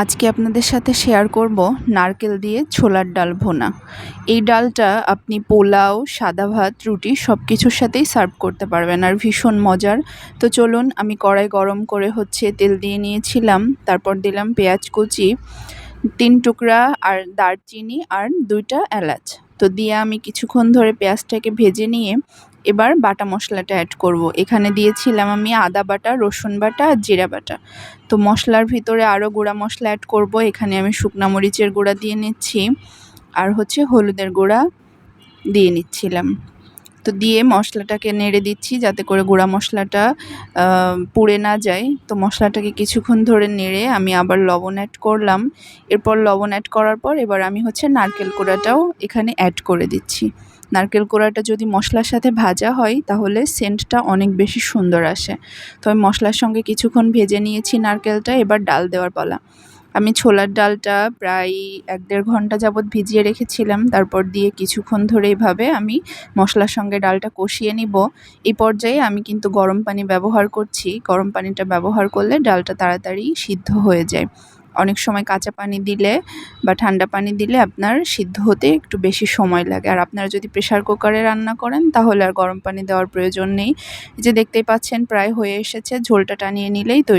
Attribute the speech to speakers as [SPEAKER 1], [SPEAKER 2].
[SPEAKER 1] আজকে আপনাদের সাথে শেয়ার করব নারকেল দিয়ে ছোলার ডাল ভুনা। এই ডালটা আপনি পোলাও, সাদা ভাত, রুটি সব কিছুর সাথেই সার্ভ করতে পারবেন আর ভীষণ মজার। তো চলুন, আমি কড়াই গরম করে তেল দিয়ে নিয়েছিলাম, তারপর দিলাম পেঁয়াজ কুচি, 3 টুকরা আর দারচিনি আর 2টা এলাচ। তো দিয়ে আমি কিছুক্ষণ ধরে পেঁয়াজটাকে ভেজে নিয়ে এবার বাটা মশলাটা অ্যাড করব। এখানে দিয়েছিলাম আমি আদা বাটা, রসুন বাটা আর জিরা বাটা। তো মশলার ভিতরে আরও গুঁড়া মশলা অ্যাড করব। এখানে আমি শুকনা মরিচের গুঁড়া দিয়ে নিচ্ছি আর হলুদের গুঁড়া দিয়ে নিচ্ছিলাম। তো দিয়ে মশলাটাকে নেড়ে দিচ্ছি যাতে করে গুঁড়া মশলাটা পুড়ে না যায়। তো মশলাটাকে কিছুক্ষণ ধরে নেড়ে আমি আবার লবণ অ্যাড করলাম। এরপর লবণ অ্যাড করার পর এবার আমি নারকেল কোড়াটাও এখানে অ্যাড করে দিচ্ছি। নারকেল কোড়াটা যদি মশলার সাথে ভাজা হয় তাহলে সেন্টটা অনেক বেশি সুন্দর আসে। তো আমি মশলার সঙ্গে কিছুক্ষণ ভেজে নিয়েছি নারকেলটা, এবার ডাল দেওয়ার পালা। আমি ছোলার ডালটা প্রায় 1-1.5 ঘন্টা যাবৎ ভিজিয়ে রেখেছিলাম। তারপর দিয়ে কিছুক্ষণ ধরে এভাবে আমি মশলার সঙ্গে ডালটা কষিয়ে নিব। এই পর্যায়ে আমি কিন্তু গরম পানি ব্যবহার করছি। গরম পানিটা ব্যবহার করলে ডালটা তাড়াতাড়ি সিদ্ধ হয়ে যায়। অনেক সময় কাঁচা পানি দিলে বা ঠান্ডা পানি দিলে আপনার সিদ্ধ হতে একটু বেশি সময় লাগে। আর আপনারা যদি প্রেসার কুকারে রান্না করেন তাহলে আর গরম পানি দেওয়ার প্রয়োজন নেই। এই যে দেখতেই পাচ্ছেন প্রায় হয়ে এসেছে, ঝোলটা টানিয়ে নিলেই তৈরি।